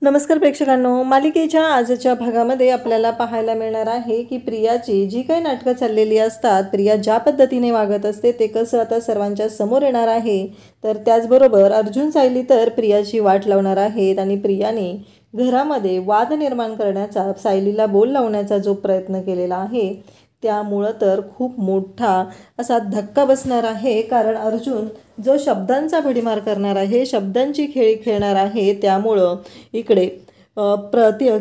नमस्कार प्रेक्षकांनो, मालिकेच्या आजच्या भागामध्ये आपल्याला पाहायला मिळणार आहे की प्रियाची जी काही नाटकं चाललेली असतात, प्रिया ज्या पद्धतीने वागत असते ते कसं आता सर्वांच्या समोर येणार आहे। तर त्याचबरोबर अर्जुन सायली तर प्रियाची वाट लावणार आहेत आणि प्रियाने घरामध्ये वाद निर्माण करण्याचा, सायलीला बोल लावण्याचा जो प्रयत्न केलेला आहे त्यामुळं तर खूप मोठा असा धक्का बसणार आहे। कारण अर्जुन जो शब्दांचा भडीमार करणार आहे, शब्दांची खेळी खेळणार आहे, त्यामुळं इकडे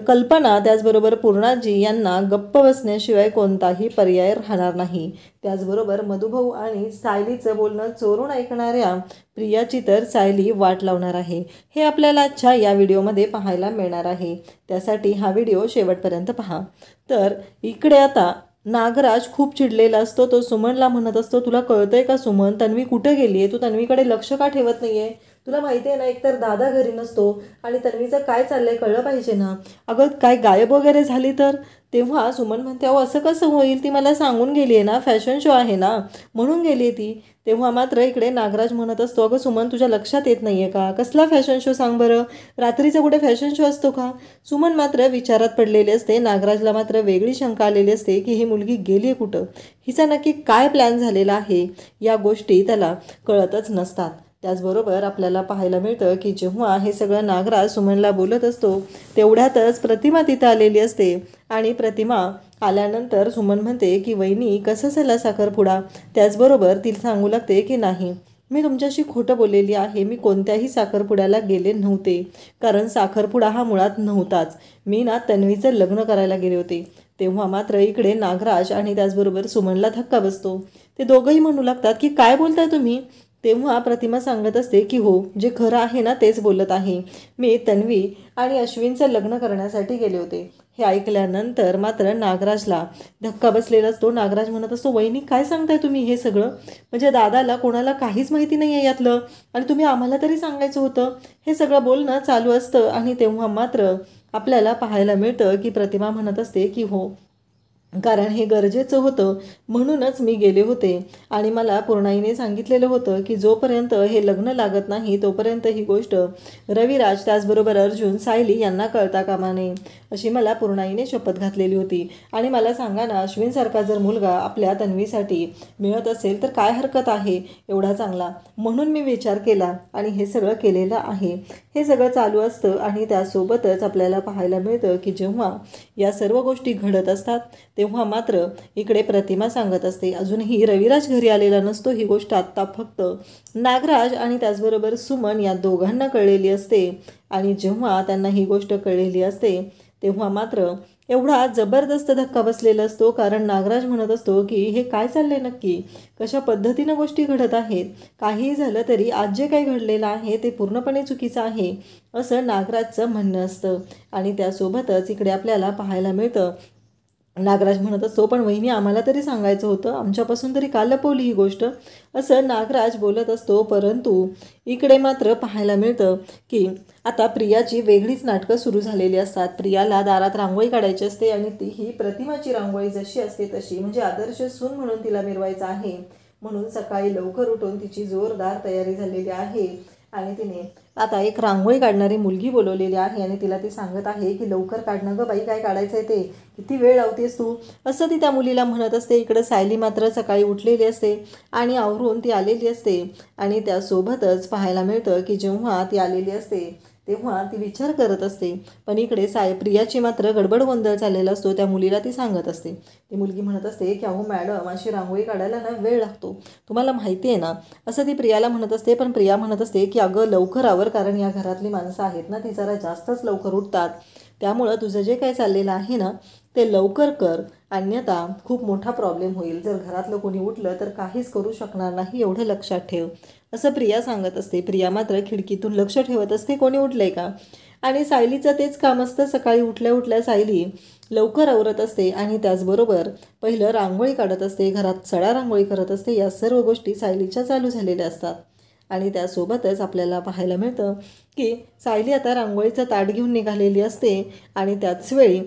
कल्पना त्याचबरोबर पूर्णाजी यांना गप्प बसण्याशिवाय कोणताही पर्याय राहणार नाही। त्याचबरोबर मधुभाऊ आणि सायलीचं बोलणं चोरून ऐकणाऱ्या प्रियाची तर सायली वाट लावणार आहे। हे आपल्याला आजच्या या व्हिडिओमध्ये पाहायला मिळणार आहे, त्यासाठी हा व्हिडिओ शेवटपर्यंत पहा। तर इकडे आता नागराज खूप चिडलेला असतो। तो सुमनला म्हणत असतो, तुला कळतंय का सुमन, तन्वी कुठे गेली आहे? तू तन्वीकडे लक्ष का ठेवत नाही आहे? तुला माहिती आहे ना, एकतर दादा घरी नसतो आणि तन्वीचं काय चाललंय कळलं पाहिजे ना। अगं काय गायब वगैरे झाली तर? तेव्हा सुमन म्हणते, अहो असं कसं होईल, ती मला सांगून गेली आहे ना, फॅशन शो आहे ना म्हणून गेली आहे ती। तेव्हा मात्र इकडे नागराज म्हणत असतो, अगं सुमन तुझ्या लक्षात येत नाही आहे का, कसला फॅशन शो सांग बरं, रात्रीचा कुठे फॅशन शो असतो का? सुमन मात्र विचारात पडलेली असते। नागराजला मात्र वेगळी शंका आलेली असते की ही मुलगी गेली आहे कुठं, हिचा नक्की काय प्लॅन झालेला आहे, या गोष्टी त्याला कळतच नसतात। त्याचबरोबर आपल्याला पाहायला मिळतं की जेव्हा हे सगळं नागराज सुमनला बोलत असतो तेवढ्यातच प्रतिमा तिथं आलेली असते आणि प्रतिमा आल्यानंतर सुमन म्हणते की वहिनी कसं झाला साखरपुडा? त्याचबरोबर तिला सांगू लागते की नाही, मी तुमच्याशी खोटं बोललेली आहे, मी कोणत्याही साखरपुड्याला गेले नव्हते, कारण साखरपुडा हा मुळात नव्हताच, मी ना तन्वीचं लग्न करायला गेले होते। तेव्हा मात्र इकडे नागराज आणि त्याचबरोबर सुमनला धक्का बसतो। ते दोघंही म्हणू लागतात की काय बोलताय तुम्ही? तेव्हा प्रतिमा सांगत असते की हो, जे खरं आहे ना तेच बोलत आहे, मी तन्वी आणि अश्विनचं लग्न करण्यासाठी गेले होते। हे ऐकल्यानंतर मात्र नागराजला धक्का बसलेला असतो। नागराज म्हणत असतो, वहिनी काय सांगताय तुम्ही हे सगळं, म्हणजे दादाला कोणाला काहीच माहिती नाही आहे यातलं, आणि तुम्ही आम्हाला तरी सांगायचं होतं। हे सगळं बोलणं चालू असतं आणि तेव्हा मात्र आपल्याला पाहायला मिळतं की प्रतिमा म्हणत असते की हो, कारण हे गरजेचं होतं म्हणूनच मी गेले होते आणि मला पूर्णाईने सांगितलेलं होतं की जोपर्यंत हे लग्न लागत नाही तोपर्यंत ही गोष्ट रविराज त्याचबरोबर अर्जुन सायली यांना कळता कामा नये, अशी मला पूर्णाईने शपथ घातलेली होती। आणि मला सांगा ना, अश्विनसारखा जर मुलगा आपल्या तन्वीसाठी मिळत असेल तर काय हरकत आहे एवढा चांगला, म्हणून मी विचार केला आणि हे सगळं केलेलं आहे। हे सगळं चालू असतं आणि त्यासोबतच आपल्याला पाहायला मिळतं की जेव्हा या सर्व गोष्टी घडत असतात तेव्हा मात्र इकडे प्रतिमा सांगत असते, अजूनही रविराज घरी आलेला नसतो, ही गोष्ट आत्ता फक्त नागराज आणि त्याचबरोबर सुमन या दोघांना कळलेली असते। आणि जेव्हा त्यांना ही गोष्ट कळलेली असते तेव्हा मात्र एवढा जबरदस्त धक्का बसलेला असतो, कारण नागराज म्हणत असतो की हे काय चाललंय नक्की, कशा पद्धतीनं गोष्टी घडत आहेत, काहीही झालं तरी आज जे काही घडलेलं आहे ते पूर्णपणे चुकीचं आहे, असं नागराजचं म्हणणं असतं। आणि त्यासोबतच इकडे आपल्याला पाहायला मिळतं नागराज म्हणत असतो, पण वहिनी आम्हाला तरी सांगायचं होतं, आमच्यापासून तरी का लपवली ही गोष्ट, असं नागराज बोलत असतो। परंतु इकडे मात्र पाहायला मिळतं की आता प्रियाची वेगळीच नाटकं सुरू झालेली असतात। प्रियाला दारात रांगोळी काढायची असते आणि ती ही प्रतिमाची रांगोळी जशी असते तशी, म्हणजे आदर्श सून म्हणून तिला मिरवायचं आहे, म्हणून सकाळी लवकर उठून तिची जोरदार तयारी झालेली आहे आणि तिने आता एक रांगोळी काढणारी मुलगी बोलवलेली आहे आणि तिला ती सांगत आहे की लवकर काढणं गं बाई, काय काढायचं आहे ते, किती वेळ लावतेस तू, असं ती त्या मुलीला म्हणत असते। इकडं सायली मात्र सकाळी उठलेली असते आणि आवरून ती आलेली असते आणि त्यासोबतच पाहायला मिळतं की जेव्हा ती आलेली असते तेव्हा ती विचार करत असते, पण इकडे प्रियाची मात्र गडबड गोंधळ चाललेला असतो। त्या मुलीला ती सांगत असते, ती मुलगी म्हणत असते की अहो मॅडम, अशी रांगोळी काढायला ना वेळ लागतो, तुम्हाला माहिती आहे ना, असं ती प्रियाला म्हणत असते। पण प्रिया म्हणत असते की अगं लवकर आवर, कारण या घरातली माणसं आहेत ना ती जरा जास्तच लवकर उठतात, त्यामुळं तुझं जे काय चाललेलं आहे ना ते लवकर कर, अन्यथा खूप मोठा प्रॉब्लेम होईल, जर घरातलं कोणी उठलं तर काहीच करू शकणार नाही, एवढं लक्षात ठेव, असं प्रिया सांगत असते। प्रिया मात्र खिडकीतून लक्ष ठेवत असते कोणी उठलंय का, आणि सायलीचं तेच काम असतं, सकाळी उठल्या उठल्या सायली लवकर आवरत असते आणि त्याचबरोबर पहिलं रांगोळी काढत असते, घरात सडा रांगोळी करत असते, या सर्व गोष्टी सायलीच्या चालू झालेल्या असतात। आणि त्यासोबतच आपल्याला पाहायला मिळतं की सायली आता रांगोळीचं ताट घेऊन निघालेली असते आणि त्याच वेळी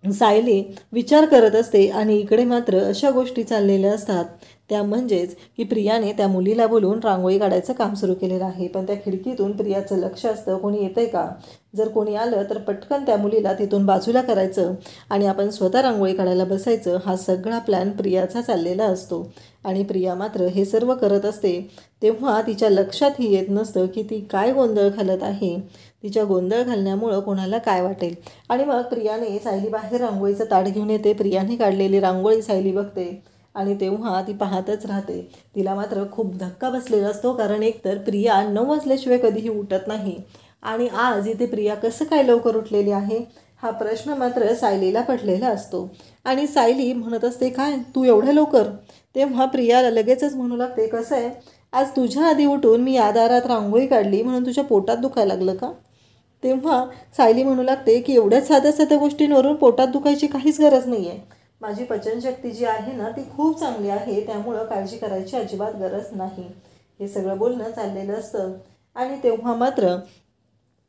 सायली विचार करत असते आणि इकडे मात्र अशा गोष्टी चाललेल्या असतात त्या म्हणजेच की प्रियाने त्या मुलीला बोलून रांगोळी काढायचं काम सुरू केलेलं आहे. पण त्या खिडकीतून प्रियाचं लक्ष असतं कोणी येतंय का. जर कोणी आलं तर पटकन त्या मुलीला तिथून बाजूला करायचं आणि आपण स्वतः रांगोळी काढायला बसायचं. हा सगळा प्लॅन प्रियाचा चाललेला असतो. आणि प्रिया मात्र हे सर्व करत असते तेव्हा तिच्या लक्षातही येत नसतं की ती काय गोंधळ घालत आहे. तिच्या गोंधळ घालण्यामुळं कोणाला काय वाटेल. आणि मग प्रियाने सायली बाहेर रांगोळीचं ताट घेऊन येते. प्रियाने काढलेली रांगोळी सायली बघते आणि तेव्हा ती पाहतच राहते. तिला मात्र खूप धक्का बसलेला असतो, कारण एकतर प्रिया 9 वाजल्याशिवाय कधीही उठत नाही आणि आज इथे प्रिया कसं काय लवकर उठलेली आहे हा प्रश्न मात्र सायलीला पडलेला असतो. आणि सायली म्हणत असते काय तू एवढ्या लवकर. तेव्हा प्रियाला लगेचच म्हणू लागते कसं आहे आज तुझ्या आधी उठून मी या दारात रांगोळी काढली म्हणून तुझ्या पोटात दुखायला लागलं का. तेव्हा सायली म्हणू लागते की एवढ्याच साध्या साध्या गोष्टींवरून पोटात दुखायची काहीच गरज नाही आहे. माझी पचनशक्ती जी आहे ना ती खूप चांगली आहे, त्यामुळं काळजी करायची अजिबात गरज नाही. हे सगळं बोलणं चाललेलं असतं. आणि तेव्हा मात्र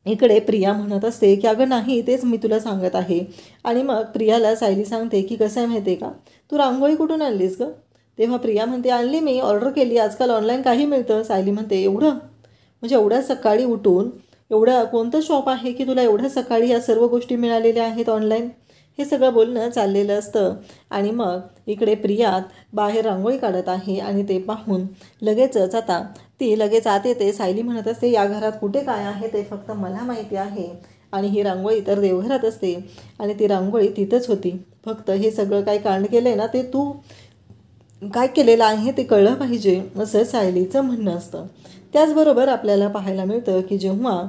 इकडे प्रिया म्हणत असते की अगं नाही तेच मी तुला सांगत आहे. आणि मग प्रियाला सायली सांगते की कसं आहे माहिती आहे का तू रांगोळी कुठून आणलीस गं. तेव्हा प्रिया म्हणते आणली मी, ऑर्डर केली, आजकाल ऑनलाईन काही मिळतं. सायली म्हणते एवढं म्हणजे एवढ्या सकाळी उठून एवढं कोणतं शॉप आहे की तुला एवढ्या सकाळी या सर्व गोष्टी मिळालेल्या आहेत ऑनलाईन. हे सगळं बोलणं चाललेलं असतं. आणि मग इकडे प्रिया बाहेर रांगोळी काढत आहे आणि ते पाहून लगेचच आता ती लगेच आत येते. सायली म्हणत असते या घरात कुठे काय आहे ते फक्त मला माहिती आहे. आणि ही रांगोळी तर देवघरात असते आणि ती रांगोळी तिथंच होती. फक्त हे सगळं काय कांड केलं आहे ना ते तू काय केलेलं आहे ते कळलं पाहिजे असं सायलीचं म्हणणं असतं. त्याचबरोबर आपल्याला पाहायला मिळतं की जेव्हा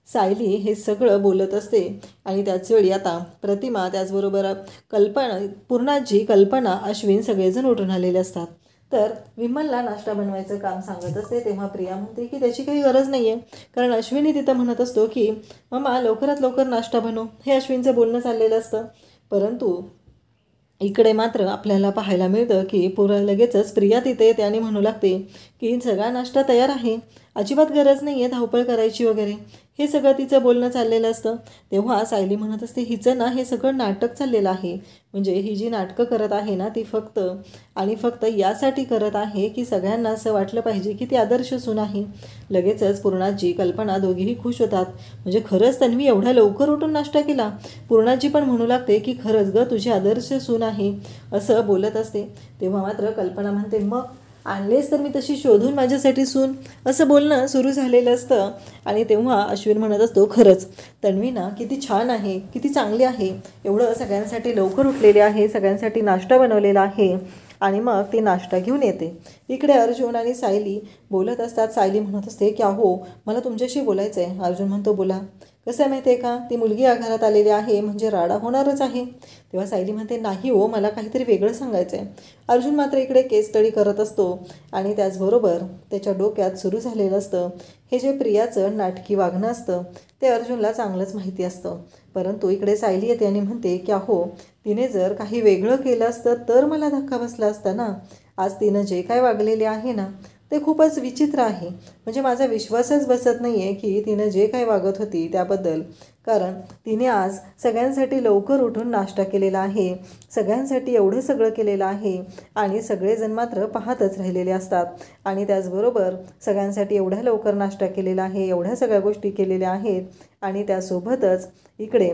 सायली हे सगळं बोलत असते आणि त्याचवेळी आता प्रतिमा त्याचबरोबर कल्पना पूर्णाजी कल्पना अश्विन सगळेजण उठून आलेले असतात. तर विमलला नाश्ता बनवायचं काम सांगत असते. तेव्हा प्रिया म्हणते की त्याची काही गरज नाही आहे, कारण अश्विनी तिथं म्हणत असतो की मम्मा लवकरात लवकर नाश्ता बनव, हे अश्विनचं बोलणं चाललेलं असतं. परंतु इकडे मात्र आपल्याला पाहायला मिळतं की लगेचच प्रिया तिथे येते आणि म्हणू लागते की सगळा नाश्ता तयार आहे, अजिबात गरज नाही आहे धावपळ करायची वगैरे. हे सगळं तिचं बोलणं चाललेलं असतं. तेव्हा सायली म्हणत असते हिचं ना हे सगळं नाटक चाललेलं आहे. म्हणजे ही जी नाटकं करत आहे ना ती फक्त आणि फक्त यासाठी करत आहे की सगळ्यांना असं वाटलं पाहिजे की ती आदर्श सून आहे. लगेचच पूर्णाजी कल्पना दोघीही खुश होतात. म्हणजे खरंच तन्वी एवढ्या लवकर उठून नाश्ता केला. पूर्णाजी पण म्हणू लागते की खरंच गं तुझी आदर्श सून आहे असं बोलत असते. तेव्हा मात्र कल्पना म्हणते मग आणलेच तर मी तशी शोधून माझ्यासाठी सून, असं बोलणं सुरू झालेलं असतं. आणि तेव्हा अश्विन म्हणत असतो खरंच तन्वी ना किती छान आहे, किती चांगली आहे, एवढं सगळ्यांसाठी लवकर उठलेली आहे, सगळ्यांसाठी नाश्ता बनवलेला आहे. आणि मग ती नाश्ता घेऊन येते. इकडे अर्जुन आणि सायली बोलत असतात. सायली म्हणत असते की अहो मला तुमच्याशी बोलायचं आहे. अर्जुन म्हणतो बोला. कसं आहे माहिती आहे का ती मुलगी या घरात आलेली आहे म्हणजे राडा होणारच आहे. तेव्हा सायली म्हणते नाही हो मला काहीतरी वेगळं सांगायचं आहे. अर्जुन मात्र इकडे केस स्टडी करत असतो आणि त्याचबरोबर त्याच्या डोक्यात सुरू झालेलं असतं हे जे प्रियाचं नाटकी वागणं असतं ते अर्जुनला चांगलंच माहिती असतं. परंतु इकडे सायली येते आणि म्हणते की अहो तिने जर काही वेगळं केलं असतं तर मला धक्का बसला असता ना. आज तिनं जे काय वागलेले आहे ना ते खूपच विचित्र आहे. म्हणजे माझा विश्वासच बसत नाही आहे की तिनं जे काय वागत होती त्याबद्दल. कारण तिने आज सगळ्यांसाठी लवकर उठून नाश्ता केलेला आहे, सगळ्यांसाठी एवढं सगळं केलेलं आहे आणि सगळेजण मात्र पाहतच राहिलेले असतात. आणि त्याचबरोबर सगळ्यांसाठी एवढ्या लवकर नाश्ता केलेला आहे, एवढ्या सगळ्या गोष्टी केलेल्या आहेत. आणि त्यासोबतच इकडे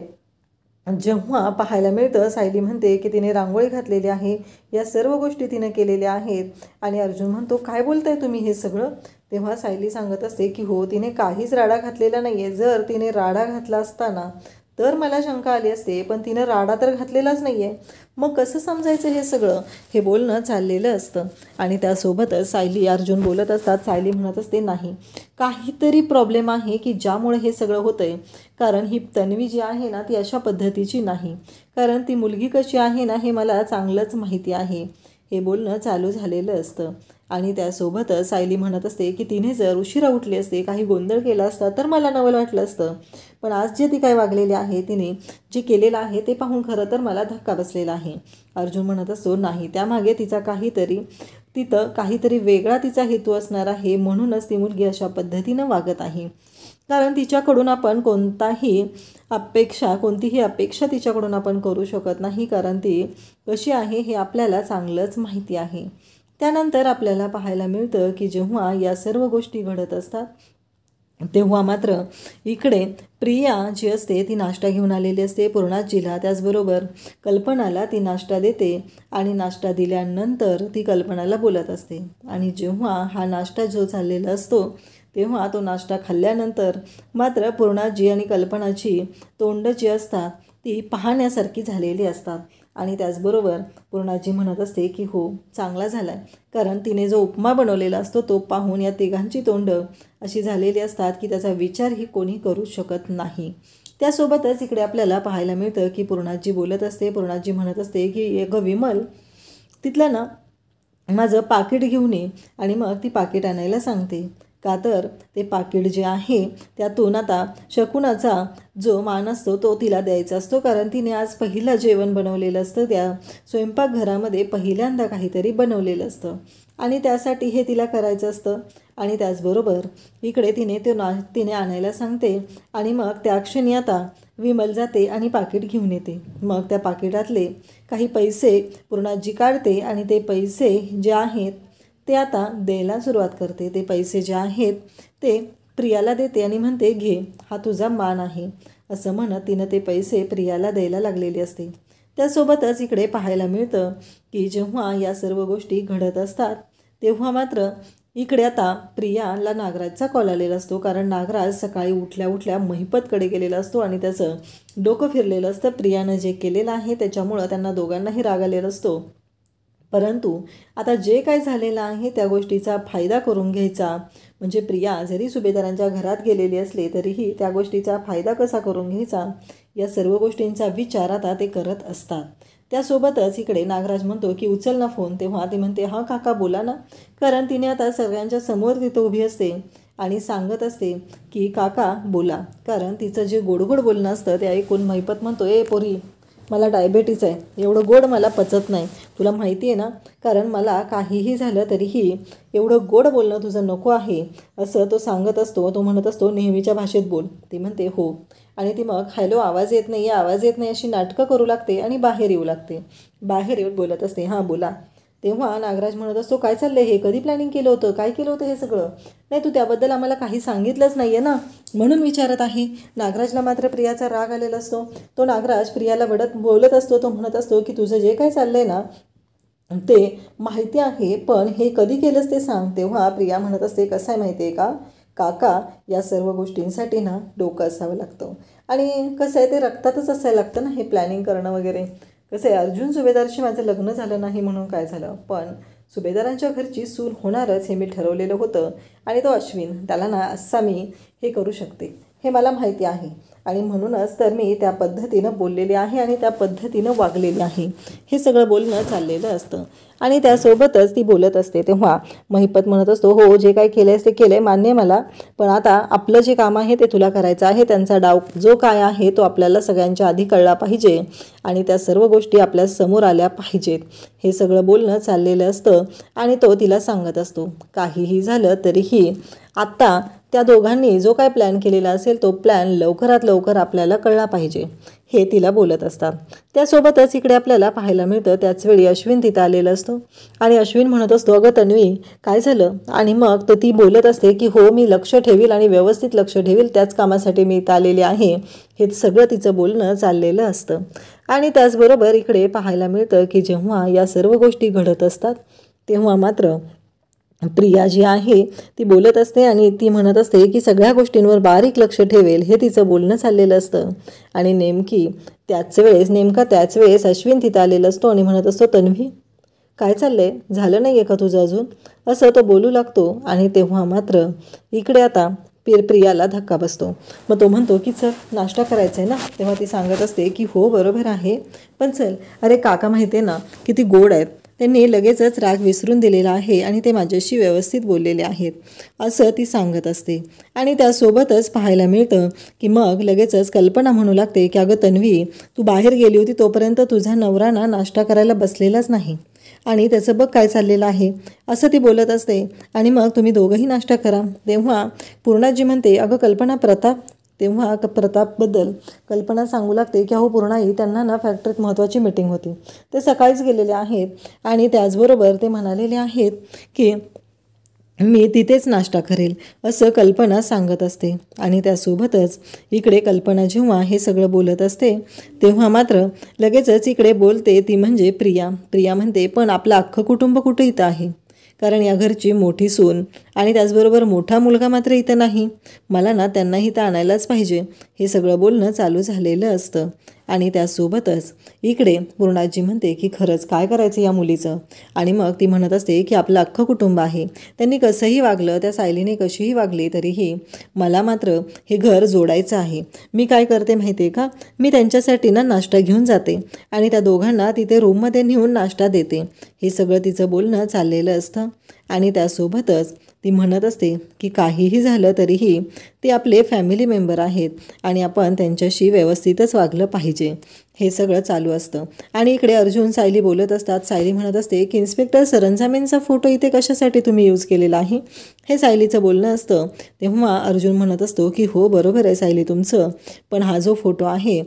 जेव्हा पाहायला मिळतं सायली म्हणते की तिने रांगोळी घातलेली आहे, या सर्व गोष्टी तिने केलेल्या आहेत. आणि अर्जुन म्हणतो काय बोलताय तुम्ही हे सगळं. तेव्हा सायली सांगत असते की हो तिने काहीच राडा घातलेला नाही आहे. जर तिने राडा घातला असताना तर मला शंका आली असते, पण तिनं राडा तर घातलेलाच नाही आहे. मग कसं समजायचं हे सगळं, हे बोलणं चाललेलं असतं. आणि त्यासोबतच सायली अर्जुन बोलत असतात. सायली म्हणत असते नाही काहीतरी प्रॉब्लेम आहे की ज्यामुळे हे सगळं होतं आहे. कारण ही तन्वी जी आहे ना ती अशा पद्धतीची नाही, कारण ती मुलगी कशी आहे ना हे मला चांगलंच माहिती आहे. हे बोलणं चालू झालेलं असतं. आणि त्यासोबतच सायली म्हणत असते की तिने जर उशिरा उठली असते, काही गोंधळ केला असता तर मला नवल वाटलं असतं. पण आज जे ती काय वागलेली आहे, तिने जे केलेलं आहे ते पाहून खरं तर मला धक्का बसलेला आहे. अर्जुन म्हणत असतो नाही त्यामागे तिचा काहीतरी वेगळा तिचा हेतू असणार आहे, म्हणूनच ती मुलगी अशा पद्धतीनं वागत आहे. कारण तिच्याकडून आपण कोणतीही अपेक्षा तिच्याकडून आपण करू शकत नाही, कारण ती कशी आहे हे आपल्याला चांगलंच माहिती आहे. त्यानंतर आपल्याला पाहायला मिळतं की जेव्हा या सर्व गोष्टी घडत असतात तेव्हा मात्र इकडे प्रिया जी असते ती नाश्ता घेऊन आलेली असते पूर्णाजीला, त्याचबरोबर कल्पनाला ती नाश्ता देते आणि नाश्ता दिल्यानंतर ती कल्पनाला बोलत असते. आणि जेव्हा हा नाश्ता जो चाललेला असतो तेव्हा तो नाश्ता खाल्ल्यानंतर मात्र पूर्णाजी आणि कल्पनाची तोंड जी असतात ती पाहण्यासारखी झालेली असतात. आणि त्याचबरोबर पूर्णाजी म्हणत असते की हो चांगला झाला आहे, कारण तिने जो उपमा बनवलेला असतो तो पाहून या तिघांची तोंड अशी झालेली असतात की त्याचा विचारही कोणी करू शकत नाही. त्यासोबतच इकडे आपल्याला पाहायला मिळतं की पूर्णाजी बोलत असते. पूर्णाजी म्हणत असते की अगं विमल, तिथलं ना माझं पाकिट घेऊन ये. आणि मग ती पाकिट आणायला सांगते. का तर ते पाकिट जे आहे त्यातून आता शकुनाचा जो मान असतो तो तिला द्यायचा असतो, कारण तिने आज पहिलं जेवण बनवलेलं असतं, त्या स्वयंपाकघरामध्ये पहिल्यांदा काहीतरी बनवलेलं असतं आणि त्यासाठी हे तिला करायचं असतं. आणि त्याचबरोबर इकडे तिने आणायला सांगते आणि मग त्या क्षणी आता विमल जाते आणि पाकिट घेऊन येते. मग त्या पाकिटातले काही पैसे पूर्णाजी काढते आणि ते पैसे जे आहेत ते आता द्यायला सुरुवात करते. ते पैसे जे आहेत ते प्रियाला देते आणि म्हणते घे, हा तुझा मान आहे, असं म्हणत तिनं ते पैसे प्रियाला द्यायला लागलेली असते. त्यासोबतच इकडे पाहायला मिळतं की जेव्हा या सर्व गोष्टी घडत असतात तेव्हा मात्र इकडे आता प्रियाला नागराजचा कॉल आलेला असतो, कारण नागराज सकाळी उठल्या उठल्या महिपतकडे गेलेला असतो आणि त्याचं डोकं फिरलेलं असतं. प्रियानं जे केलेलं आहे त्याच्यामुळं त्यांना दोघांनाही राग आलेला असतो. परंतु आता जे काय झालेलं आहे त्या गोष्टीचा फायदा करून घ्यायचा, म्हणजे प्रिया जरी सुभेदारांच्या घरात गेलेली असली तरीही त्या गोष्टीचा फायदा कसा करून घ्यायचा या सर्व गोष्टींचा विचार आता ते करत असतात. त्यासोबतच इकडे नागराज म्हणतो की उचल ना फोन. तेव्हा ती म्हणते हां काका बोला ना, कारण तिने आता सगळ्यांच्या समोर तिथं उभी असते आणि सांगत असते की काका बोला, कारण तिचं जे गोडगोड बोलणं असतं ते ऐकून महिपत म्हणतो ए पोरी, मला डायबेटीज आहे, एवढं गोड मला पचत नाही, तुला माहिती आहे ना, कारण मला काहीही झालं तरीही एवढं गोड बोलणं तुझं नको आहे, असं तो सांगत असतो. तो म्हणत असतो नेहमीच्या भाषेत बोल. ती म्हणते हो. आणि ती मग हॅलो आवाज येत नाही, आवाज येत नाही अशी नाटकं करू लागते आणि बाहेर येऊ लागते. बाहेर येऊन बोलत असते हां बोला. तेव्हा नागराज म्हणत असतो काय चाललं हे, कधी प्लॅनिंग केलं होतं, काय केलं होतं हे सगळं? नाही तू त्याबद्दल आम्हाला काही सांगितलंच नाही आहे ना, म्हणून विचारत आहे. नागराजला मात्र प्रियाचा राग आलेला असतो. तो नागराज प्रियाला बोलत असतो. तो म्हणत असतो की तुझं जे काय चाललं आहे ना ते माहिती आहे, पण हे कधी केलंस ते सांग. तेव्हा प्रिया म्हणत असते कसं आहे माहिती आहे का काका, या सर्व गोष्टींसाठी ना डोकं असावं लागतं आणि कसं आहे ते रक्तातच असायला लागतं ना हे प्लॅनिंग करणं वगैरे. कसं आहे अर्जुन सुभेदारशी माझं लग्न झालं नाही म्हणून काय झालं, पण सुभेदारांच्या घरची सून होणारच हे मी ठरवलेलं होतं आणि तो अश्विन त्याला ना असा मी हे करू शकते हे मला माहिती आहे आणि म्हणूनच तर मी त्या पद्धतीनं बोललेले आहे आणि त्या पद्धतीनं वागलेले आहे. हे सगळं बोलणं चाललेलं असतं आणि त्यासोबतच ती बोलत असते. तेव्हा महिपत म्हणत असतो हो जे काय केलं ते केलं आहे, मान्य मला, पण आता आपलं जे काम आहे ते तुला करायचं आहे. त्यांचा डाव जो काय आहे तो आपल्याला सगळ्यांच्या आधी कळला पाहिजे आणि त्या सर्व गोष्टी आपल्या समोर आल्या पाहिजेत. हे सगळं बोलणं चाललेलं असतं आणि तो तिला सांगत असतो काहीही झालं तरीही आत्ता त्या दोघांनी जो काय प्लॅन केलेला असेल तो प्लॅन लवकरात लवकर आपल्याला कळला पाहिजे, हे तिला बोलत असतात. त्यासोबतच इकडे आपल्याला पाहायला मिळतं त्याचवेळी अश्विन तिथं आलेला असतो आणि अश्विन म्हणत असतो अगं तन्वी काय झालं, आणि मग ती बोलत असते की हो मी लक्ष ठेवील आणि व्यवस्थित लक्ष ठेवील, त्याच कामासाठी मी इथं आलेले आहे. हे सगळं तिचं बोलणं चाललेलं असतं. आणि त्याचबरोबर इकडे पाहायला मिळतं की जेव्हा या सर्व गोष्टी घडत असतात तेव्हा मात्र प्रिया जी आहे ती बोलत असते आणि ती म्हणत असते की सगळ्या गोष्टींवर बारीक लक्ष ठेवेल, हे तिचं बोलणं चाललेलं असतं. आणि नेमका त्याच वेळेस अश्विन तिथं आलेला असतो आणि म्हणत असतो तन्वी काय चाललंय, झालं नाही आहे का तुझं अजून, असं तो बोलू लागतो. आणि तेव्हा मात्र इकडे आता प्रियाला धक्का बसतो. मग तो म्हणतो की चल नाश्ता करायचा आहे ना. तेव्हा ती सांगत असते की हो बरोबर आहे, पण चल, अरे काका माहिती आहे ना किती गोड आहेत, त्यांनी लगेचच राग विसरून दिलेला आहे आणि ते माझ्याशी व्यवस्थित बोललेले आहेत, असं ती सांगत असते. आणि त्यासोबतच पाहायला मिळतं की मग लगेचच कल्पना म्हणू लागते की अगं तन्वी तू बाहेर गेली होती तोपर्यंत तुझा नवरा ना नाश्ता करायला बसलेलाच नाही आणि त्याचं बघ काय चाललेलं आहे, असं ती बोलत असते. आणि मग तुम्ही दोघंही नाश्ता करा. तेव्हा पूर्णाजी म्हणते अगं कल्पना प्रताप तेव्हा प्रतापबद्दल कल्पना सांगू लागते की अहो पूर्णाई, त्यांना ना फॅक्टरीत महत्त्वाची मीटिंग होती, ते सकाळीच गेलेले आहेत आणि त्याचबरोबर ते म्हणालेले आहेत की मी तिथेच नाश्ता करेल, असं कल्पना सांगत असते. आणि त्यासोबतच इकडे कल्पना जेव्हा हे सगळं बोलत असते तेव्हा मात्र लगेचच इकडे बोलते ती म्हणजे प्रिया. प्रिया म्हणते पण आपलं अख्खं कुटुंब कुठं इथं आहे, कारण या घरची मोठी सून आणि त्याचबरोबर मोठा मुलगा मात्र इथं नाही, मला ना त्यांना इथं आणायलाच पाहिजे. हे सगळं बोलणं चालू झालेलं असतं. आणि त्यासोबतच इकडे पूर्णाजी म्हणते की खरंच काय करायचं या मुलीचं. आणि मग ती म्हणत असते की आपलं अख्खं कुटुंब आहे, त्यांनी कसंही वागलं, त्या सायलीने कशीही वागली तरीही मला मात्र हे घर जोडायचं आहे. मी काय करते माहिती आहे का, मी त्यांच्यासाठी ना नाश्ता घेऊन जाते आणि त्या दोघांना तिथे रूममध्ये नेऊन नाश्ता देते. हे सगळं तिचं बोलणं चाललेलं असतं. आणि त्यासोबतच ती म्हणत असते की काहीही झालं तरीही ते आपले फॅमिली मेंबर आहेत आणि आपण त्यांच्याशी व्यवस्थितच वागलं पाहिजे. हे सगळं चालू असतं. आणि इकडे अर्जुन सायली बोलत असतात. सायली म्हणत असते की इन्स्पेक्टर सरंजामेंचा फोटो इथे कशासाठी तुम्ही यूज केलेला आहे, हे सायलीचं बोलणं असतं. तेव्हा अर्जुन म्हणत असतो की हो बरोबर आहे सायली तुमचं, पण हा जो फोटो आहे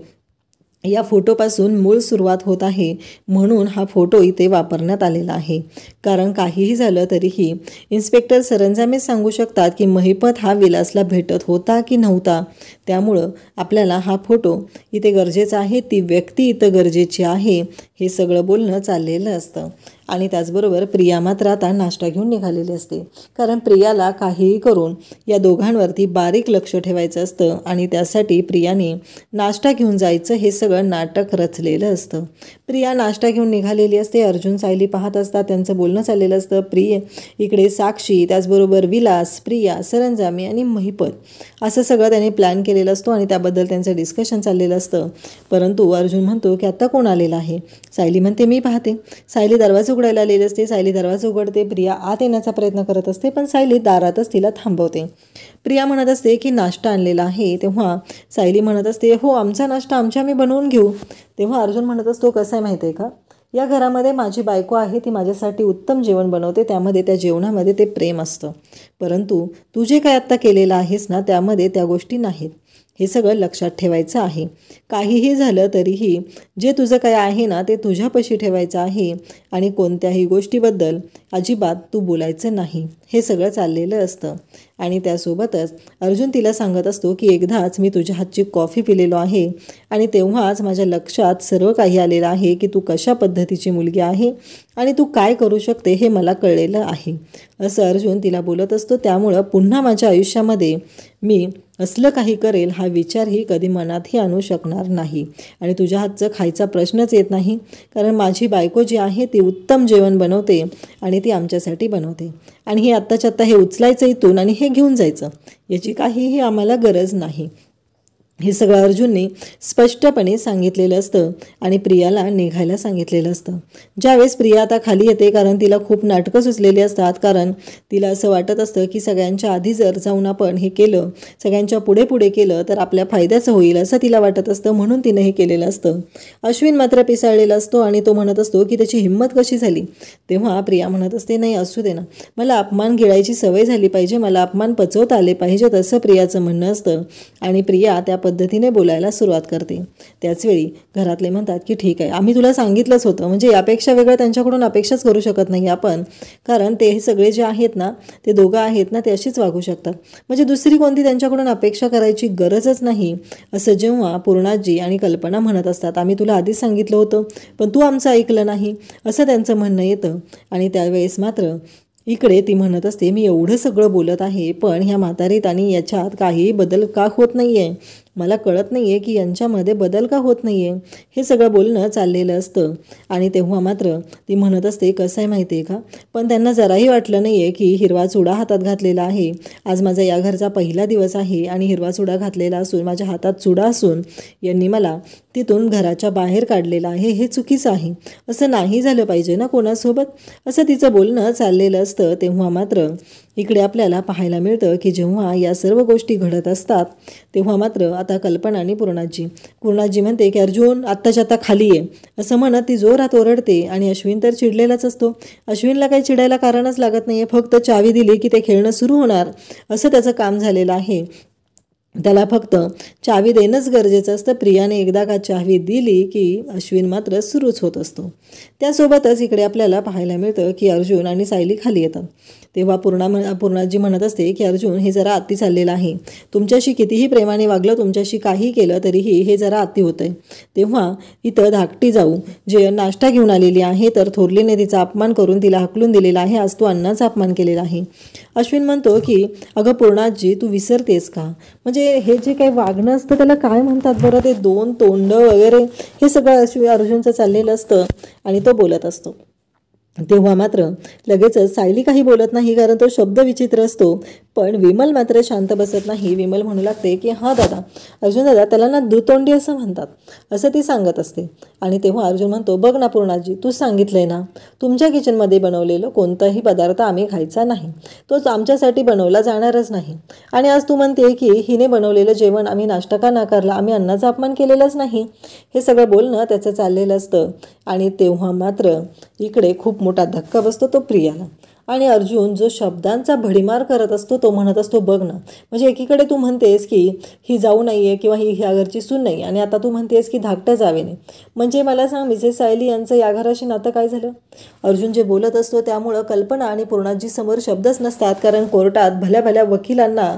या फोटोपासून मूळ सुरुवात होत आहे, म्हणून हा फोटो इथे वापरण्यात आलेला आहे. कारण काहीही झालं तरीही इन्स्पेक्टर सरंजामे सांगू शकतात की महिपत हा विलासला भेटत होता की नव्हता, त्यामुळं आपल्याला हा फोटो इथे गरजेचा आहे, ती व्यक्ती इथं गरजेची आहे. हे सगळं बोलणं चाललेलं असतं. आणि त्याचबरोबर प्रिया मात्र आता नाश्ता घेऊन निघालेली असते, कारण प्रियाला काहीही करून या दोघांवरती बारीक लक्ष ठेवायचं असतं आणि त्यासाठी प्रियाने नाश्ता घेऊन जायचं हे सगळं नाटक रचलेलं असतं. प्रिया नाश्ता घेऊन निघालेली असते. अर्जुन सायली पाहत असतात, त्यांचं बोलणं चाललेलं असतं. इकडे साक्षी, त्याचबरोबर विलास, प्रिया, सरंजामे आणि महिपत असं सगळं त्यांनी प्लॅन केलेलं असतो आणि त्याबद्दल त्यांचं डिस्कशन चाललेलं असतं. परंतु अर्जुन म्हणतो की आत्ता कोण आलेलं आहे. सायली म्हणते मी पाहते. सायली दरवाजा उघडायला आलेली असते. सायली दरवाजा उघडते. प्रिया आत येण्याचा प्रयत्न करत असते, पण सायली दारातच तिला थांबवते. प्रिया म्हणत असते की नाश्ता आणलेला आहे. तेव्हा सायली म्हणत असते हो आमचा नाश्ता आम्ही बनवून घेऊ. तेव्हा अर्जुन म्हणत असतो कसं आहे माहिती आहे का, या घरामध्ये माझी बायको आहे, ती माझ्यासाठी उत्तम जेवण बनवते, त्यामध्ये त्या जेवणामध्ये ते प्रेम असतं. परंतु तू जे काय आत्ता केलेलं आहेस ना त्यामध्ये त्या गोष्टी नाहीत. हे सगळं लक्षात ठेवायचं आहे. काहीही झालं तरीही जे तुझं काय आहे ना ते तुझ्यापाशी ठेवायचं आहे आणि कोणत्याही गोष्टीबद्दल अजिबात तू बोलायचं नाही. हे सगळं चाललेलं असतं. आणि त्यासोबतच अर्जुन तिला सांगत असतो की एकदाच मी तुझ्या हातची कॉफी पिलेलो आहे आणि तेव्हाच माझ्या लक्षात सर्व काही आलेलं आहे की तू कशा पद्धतीची मुलगी आहे आणि तू काय करू शकते हे मला कळलेलं आहे, असं अर्जुन तिला बोलत असतो. त्यामुळं पुन्हा माझ्या आयुष्यामध्ये मी असलं काही करेल हा विचारही कधी मनातही आणू शकणार नाही आणि तुझ्या हातचं खायचा प्रश्नच येत नाही, कारण माझी बायको जी आहे ती उत्तम जेवण बनवते आणि ती आमच्यासाठी बनवते आणि हे आत्ताच्या आत्ता हे उचलायचं इथून आणि हे घेऊन जायचं, याची काहीही आम्हाला गरज नाही. हे सगळं अर्जुनने स्पष्टपणे सांगितलेलं असतं आणि प्रियाला निघायला सांगितलेलं असतं. ज्यावेळेस प्रिया आता खाली येते, कारण तिला खूप नाटकं सुचलेली असतात, कारण तिला असं वाटत असतं की सगळ्यांच्या आधी जर जाऊन आपण हे केलं, सगळ्यांच्या पुढे पुढे केलं तर आपल्या फायद्याचं होईल असं तिला वाटत असतं, म्हणून तिने हे केलेलं असतं. अश्विन मात्र पिसाळलेला असतो आणि तो म्हणत असतो की त्याची हिंमत कशी झाली. तेव्हा प्रिया म्हणत असते नाही असू दे ना, मला अपमान गिळायची सवय झाली पाहिजे, मला अपमान पचवता आले पाहिजेत, असं प्रियाचं म्हणणं असतं. आणि प्रिया त्या पद्धतीने बोलायला सुरुवात करते. त्याचवेळी घरातले म्हणतात की ठीक आहे, आम्ही तुला सांगितलंच होतं, म्हणजे यापेक्षा वेगळं त्यांच्याकडून अपेक्षाच करू शकत नाही आपण, कारण ते हे सगळे जे आहेत ना ते दोघं आहेत ना ते अशीच वागू शकतात, म्हणजे दुसरी कोणती त्यांच्याकडून अपेक्षा करायची गरजच नाही, असं जेव्हा पूर्णाजी आणि कल्पना म्हणत असतात. आम्ही तुला आधीच सांगितलं होतं पण तू आमचं ऐकलं नाही, असं त्यांचं म्हणणं येतं. आणि त्यावेळेस मात्र इकडे ती म्हणत असते मी एवढं सगळं बोलत आहे पण ह्या म्हातारीत आणि याच्यात काहीही बदल का होत नाही आहे, मला कळत नाही आहे की यांच्यामध्ये बदल का होत नाही आहे. हे सगळं बोलणं चाललेलं असतं. आणि तेव्हा मात्र ती म्हणत असते कसं आहे माहिती आहे का, पण त्यांना जराही वाटलं नाही आहे की हिरवा चुडा हातात घातलेला आहे, आज माझा या घरचा पहिला दिवस आहे आणि हिरवा चुडा घातलेला असून माझ्या हातात चुडा असून यांनी मला तिथून घराच्या बाहेर काढलेलं आहे, हे चुकीचं आहे, असं नाही झालं पाहिजे ना कोणासोबत, असं तिचं बोलणं चाललेलं असतं. तेव्हा मात्र इकडे आपल्याला पाहायला मिळतं की जेव्हा या सर्व गोष्टी घडत असतात तेव्हा मात्र आता कल्पना आणि पूर्णाजी म्हणते की अर्जुन आत्ताच्या आत्ता खाली आहे, असं म्हणत ती जोरात ओरडते. आणि अश्विन तर चिडलेलाच असतो. अश्विनला काही चिडायला कारणच लागत नाही आहे, फक्त चावी दिली की ते खेळणं सुरू होणार, असं त्याचं काम झालेलं आहे. त्याला फक्त चावी देणंच गरजेचं असतं. प्रियाने एकदा का चावी दिली की अश्विन मात्र सुरूच होत असतो. त्यासोबतच इकडे आपल्याला पाहायला मिळतं की अर्जुन आणि सायली खाली येतात. तेव्हा पूर्णाजी म्हणत असते की अर्जुन, हे जरा अति चाललेलं आहे. तुमच्याशी कितीही प्रेमाने वागलं, तुमच्याशी काही केलं तरीही हे जरा अति होतं आहे. तेव्हा इथं धाकटी जाऊ जे नाश्ता घेऊन आलेली आहे, तर थोरलीने तिचा अपमान करून तिला हकलून दिलेला आहे. आज तू अन्नाचा अपमान केलेला आहे. अश्विन म्हणतो की अगं पूर्णाजी, तू विसरतेस का? म्हणजे हे जे काही वागणं असतं त्याला काय म्हणतात बरं? ते 2 तोंड वगैरे हे सगळं अर्जुनचं चाललेलं असतं आणि तो बोलत असतो. तेव्हा मात्र लगेचच सायली काही बोलत नाही, कारण तो शब्द विचित्र असतो. पण विमल मात्र शांत बसत नाही. विमल म्हणू लागते की हां दादा, अर्जुन दादा, त्याला ना दुतोंडी असं म्हणतात, असं ती सांगत असते. आणि तेव्हा अर्जुन म्हणतो, बघ ना पूर्णाजी, तूच सांगितलंय ना, तुमच्या किचनमध्ये बनवलेलं कोणताही पदार्थ आम्ही खायचा नाही, तोच आमच्यासाठी बनवला जाणारच नाही. आणि आज तू म्हणते की हिने बनवलेलं जेवण आम्ही नाश्ता का नाकारला, आम्ही अन्नाचा अपमान केलेलाच नाही. हे सगळं बोलणं त्याचं चाललेलं असतं. आणि तेव्हा मात्र इकडे खूप मोठा धक्का बसतो तो प्रियाला. आणि अर्जुन जो शब्दांचा भडीमार करत असतो तो म्हणत असतो, बघ ना, म्हणजे एकीकडे तू म्हणतेस की ही जाऊ नाही आहे किंवा ही ह्या घरची सून नाही, आणि आता तू म्हणतेस की धाकट्या जावेने. म्हणजे मला सांग, मिसेस सायली यांचं या घराशी नातं काय झालं? अर्जुन जे बोलत असतो त्यामुळं कल्पना आणि पूर्णाजी समोर शब्दच नसतात, कारण कोर्टात भल्या भल्या वकिलांना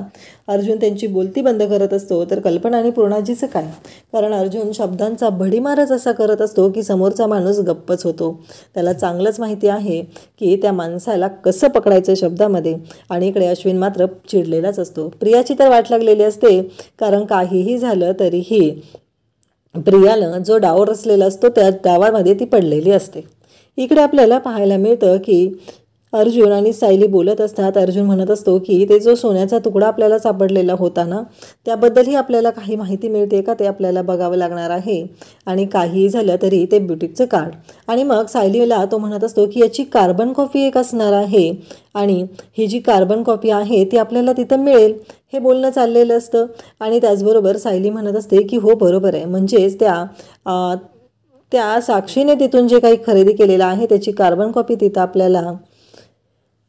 अर्जुन त्यांची बोलती बंद करत असतो. तर कल्पना आणि पूर्णाजीचं काय? कारण अर्जुन शब्दांचा भडीमारच असा करत असतो की समोरचा माणूस गप्पच होतो. त्याला चांगलंच माहिती आहे की त्या माणसाला कसं पकडायचं शब्दामध्ये. आणि इकडे अश्विन मात्र चिडलेलाच असतो. प्रियाची तर वाट लागलेली असते, कारण काहीही झालं तरीही प्रियाला जो डाव रचलेला असतो त्या डावामध्ये ती पडलेली असते. इकडे आपल्याला पाहायला मिळतं की अर्जुन आणि सायली बोलत असतात. अर्जुन म्हणत असतो की ते जो सोन्याचा तुकडा आपल्याला सापडलेला होता ना, त्याबद्दलही आपल्याला काही माहिती मिळते का, ते आपल्याला बघावं लागणार आहे. आणि काहीही झालं तरी ते ब्युटिकचं कार्ड. आणि मग सायलीला तो म्हणत असतो की याची कार्बन कॉपी एक असणार आहे, आणि ही जी कार्बन कॉपी आहे ती आपल्याला तिथं मिळेल, हे बोलणं चाललेलं असतं. आणि त्याचबरोबर सायली म्हणत असते की हो बरोबर आहे, म्हणजेच त्या साक्षीने तिथून जे काही खरेदी केलेलं आहे त्याची कार्बन कॉपी तिथं आपल्याला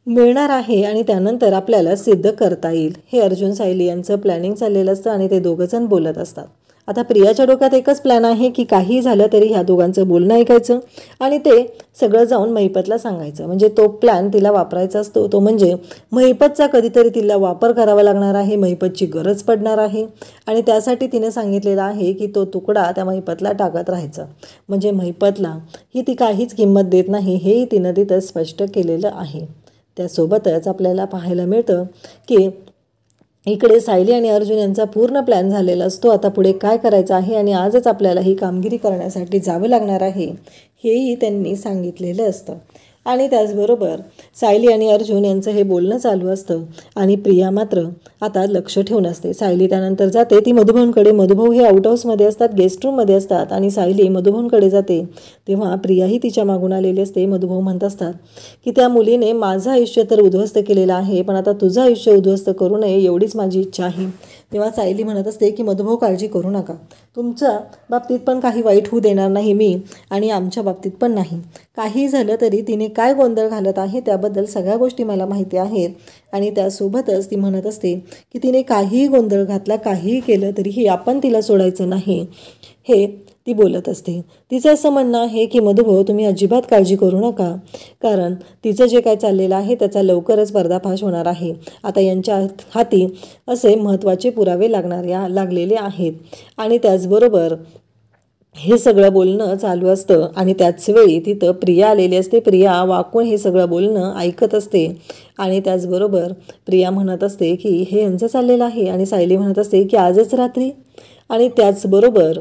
मिळणार आहे, आणि त्यानंतर आपल्याला सिद्ध करता येईल. हे अर्जुन सायली यांचं प्लॅनिंग चाललेलं असतं आणि ते दोघंजण बोलत असतात. आता प्रियाच्या डोक्यात एकच प्लॅन आहे की काही झालं तरी ह्या दोघांचं बोलणं ऐकायचं आणि ते सगळं जाऊन महिपतला सांगायचं. म्हणजे तो प्लॅन तिला वापरायचा असतो. तो म्हणजे महिपतचा कधीतरी तिला वापर करावा लागणार आहे, महिपतची गरज पडणार आहे, आणि त्यासाठी तिने सांगितलेलं आहे की तो तुकडा त्या महिपतला टाकत राहायचा. म्हणजे महिपतला ही ती काहीच किंमत देत नाही, हेही तिनं तिथं स्पष्ट केलेलं आहे. त्यासोबतच आपल्याला पाहायला मिळतं की इकडे सायली आणि अर्जुन यांचा पूर्ण प्लॅन झालेला असतो. आता पुढे काय करायचं आहे आणि आजच आपल्याला ही कामगिरी करण्यासाठी जावं लागणार आहे, हेही त्यांनी सांगितलेलं असतं. आणि त्याचबरोबर सायली आणि अर्जुन यांचं हे बोलणं चालू असतं. आणि प्रिया मात्र आता लक्ष ठेवून असते. सायली त्यानंतर जाते ती मधुभाऊंकडे. मधुभाऊ हे आउट हाऊसमध्ये असतात, गेस्ट रूममध्ये असतात, आणि सायली मधुभाऊंकडे जाते. तेव्हा प्रियाही तिच्या मागून आलेली असते. मधुभाऊ म्हणत असतात की त्या मुलीने माझं आयुष्य तर उद्ध्वस्त केलेलं आहे, पण आता तुझं आयुष्य उद्ध्वस्त करू नये एवढीच माझी इच्छा आहे. तेव्हा सायली म्हणत असते की मधुभाऊ काळजी करू नका, तुमच्या बाबतीत पण काही वाईट होऊ देणार नाही मी, आणि आमच्या बाबतीत पण नाही. काही झालं तरी तिने काय गोंधळ घालत आहे त्याबद्दल सगळ्या गोष्टी मला माहिती आहेत. आणि त्यासोबतच ती म्हणत असते की तिने काहीही गोंधळ घातला, काहीही केलं तरीही आपण तिला सोडायचं नाही, हे ती बोलत असते. तिचं असं म्हणणं आहे की मधुभाऊ तुम्ही अजिबात काळजी करू नका, कारण तिचं जे काय चाललेलं आहे त्याचा लवकरच पर्दाफाश होणार आहे. आता यांच्या हाती असे महत्त्वाचे पुरावे लागलेले आहेत. आणि त्याचबरोबर हे सगळं बोलणं चालू असतं. आणि त्याचवेळी तिथं प्रिया आलेली असते. प्रिया वाकून हे सगळं बोलणं ऐकत असते. आणि त्याचबरोबर प्रिया म्हणत असते की हे यांचं चाललेलं आहे, आणि सायली म्हणत असते की आजच रात्री. आणि त्याचबरोबर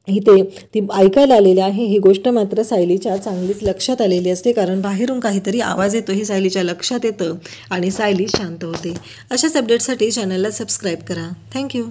इथे ती ऐकायला आलेली आहे. ही गोष्ट मात्र सायलीच्या चांगलीच लक्षात आलेली असते, कारण बाहेरून काहीतरी आवाज येतो, ही सायलीच्या लक्षात येतं आणि सायली शांत होते. अशाच अपडेटसाठी चॅनलला सबस्क्राईब करा. थँक्यू.